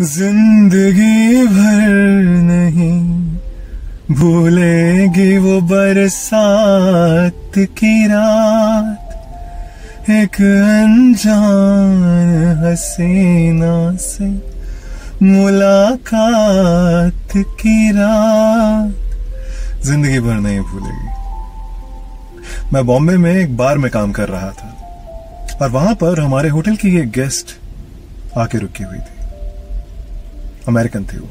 जिंदगी भर नहीं भूलेगी वो बरसात की रात, एक अनजान हसीना से मुलाकात की रात, जिंदगी भर नहीं भूलेगी। मैं बॉम्बे में एक बार में काम कर रहा था और वहां पर हमारे होटल की एक गेस्ट आके रुकी हुई थी। अमेरिकन थी वो,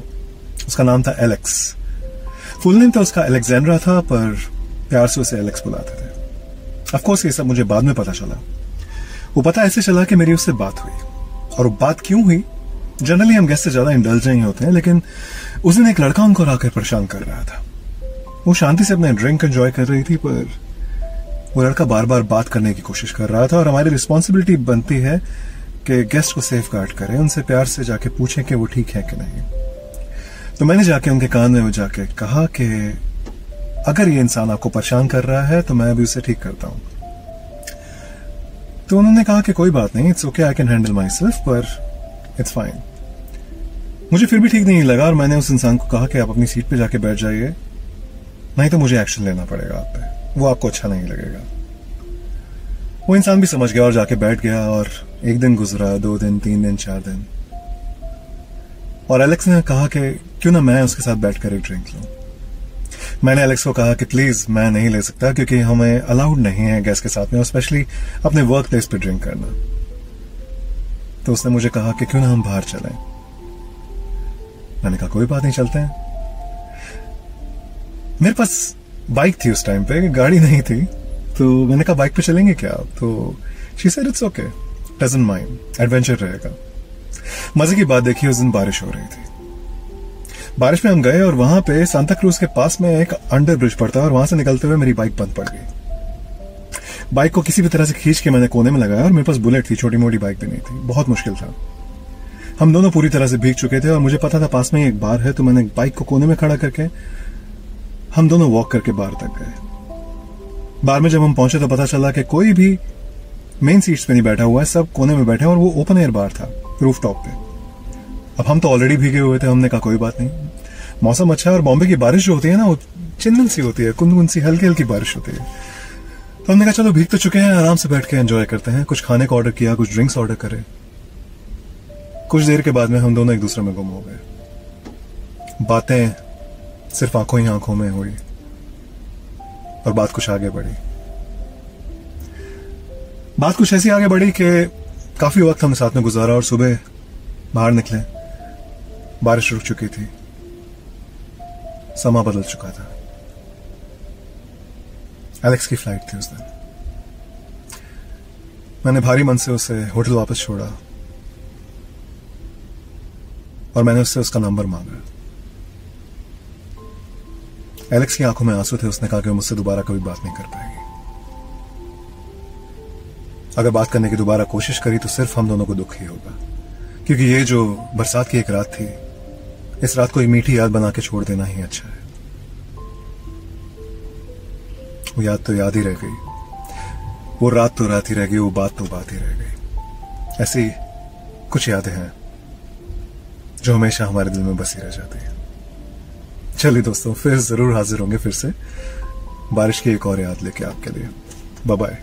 उसका नाम था एलेक्स। फुल नेम था उसका अलेक्जेंड्रा था, पर प्यार से उसे एलेक्स बुलाते थे। ऑफ कोर्स ये सब मुझे बाद में पता चला। वो पता ऐसे चला कि मेरी उससे बात हुई, और वो बात क्यों हुई, जनरली हम गेस्ट से ज्यादा इंडल्जेंट ही होते हैं, लेकिन उस दिन एक लड़का उनको आकर परेशान कर रहा था। वो शांति से अपना ड्रिंक एंजॉय कर रही थी, पर वो लड़का बार बार बात करने की कोशिश कर रहा था, और हमारी रिस्पॉन्सिबिलिटी बनती है कि गेस्ट को सेफ गार्ड करें, उनसे प्यार से जाके पूछें कि वो ठीक है कि नहीं। तो मैंने जाके उनके कान में जाके कहा कि अगर ये इंसान आपको परेशान कर रहा है तो मैं भी उसे ठीक करता हूं। तो उन्होंने कहा कि कोई बात नहीं, it's okay, I can handle my self, पर इट्स फाइन। मुझे फिर भी ठीक नहीं लगा, और मैंने उस इंसान को कहा कि आप अपनी सीट पे जाके बैठ जाइए, नहीं तो मुझे एक्शन लेना पड़ेगा आप पे, वो आपको अच्छा नहीं लगेगा। वो इंसान भी समझ गया और जाके बैठ गया, और एक दिन गुजरा, 2 दिन, 3 दिन, 4 दिन, और एलेक्स ने कहा कि क्यों ना मैं उसके साथ बैठकर एक ड्रिंक लूं। मैंने एलेक्स को कहा कि प्लीज मैं नहीं ले सकता, क्योंकि हमें अलाउड नहीं है गेस्ट के साथ में, और स्पेशली अपने वर्क प्लेस पे ड्रिंक करना। तो उसने मुझे कहा कि क्यों ना हम बाहर चलें। मैंने कहा कोई बात नहीं, चलते हैं। मेरे पास बाइक थी उस टाइम पे, गाड़ी नहीं थी, तो मैंने कहा बाइक पे चलेंगे क्या? तो she said it's okay, doesn't mind, adventure रहेगा। मजे की बात देखिए, उस दिन बारिश हो रही थी। बारिश में हम गए, और वहां पे सांता क्रूज के पास में एक अंडर ब्रिज पड़ता है, और वहां से निकलते हुए मेरी बाइक बंद पड़ गई। बाइक को किसी भी तरह से खींच के मैंने कोने में लगाया, और मेरे पास बुलेट थी, छोटी मोटी बाइक भी नहीं थी, बहुत मुश्किल था। हम दोनों पूरी तरह से भीग चुके थे, और मुझे पता था पास में एक बार है, तो मैंने बाइक को कोने में खड़ा करके हम दोनों वॉक करके बार तक गए। बार में जब हम पहुंचे तो पता चला कि कोई भी मेन सीट्स पे नहीं बैठा हुआ है, सब कोने में बैठे हैं, और वो ओपन एयर बार था रूफ टॉप पे। अब हम तो ऑलरेडी भीगे हुए थे, हमने कहा कोई बात नहीं, मौसम अच्छा है, और बॉम्बे की बारिश जो होती है ना, वो चिंदल सी होती है, कुन सी हल्की हल्की बारिश होती है। तो हमने कहा चलो भीग तो चुके हैं, आराम से बैठ के एंजॉय करते हैं। कुछ खाने का ऑर्डर किया, कुछ ड्रिंक्स ऑर्डर करे। कुछ देर के बाद में हम दोनों एक दूसरे में गुम हो गए। बातें सिर्फ आंखों ही आंखों में हुई, और बात कुछ आगे बढ़ी। बात कुछ ऐसी आगे बढ़ी कि काफी वक्त हमने साथ में गुजारा, और सुबह बाहर निकले, बारिश रुक चुकी थी, समा बदल चुका था। एलेक्स की फ्लाइट थी उस दिन। मैंने भारी मन से उसे होटल वापस छोड़ा, और मैंने उससे उसका नंबर मांगा। एलेक्स की आंखों में आंसू थे। उसने कहा कि वो मुझसे दोबारा कभी बात नहीं कर पाएगी। अगर बात करने की दोबारा कोशिश करी तो सिर्फ हम दोनों को दुख ही होगा, क्योंकि ये जो बरसात की एक रात थी, इस रात को एक मीठी याद बना के छोड़ देना ही अच्छा है। वो याद तो याद ही रह गई, वो रात तो रात ही रह गई, वो बात तो बात ही रह गई। ऐसी कुछ यादें हैं जो हमेशा हमारे दिल में बसी रह जाती है। चलिए दोस्तों, फिर जरूर हाजिर होंगे फिर से बारिश की एक और याद लेके आपके लिए। Bye bye.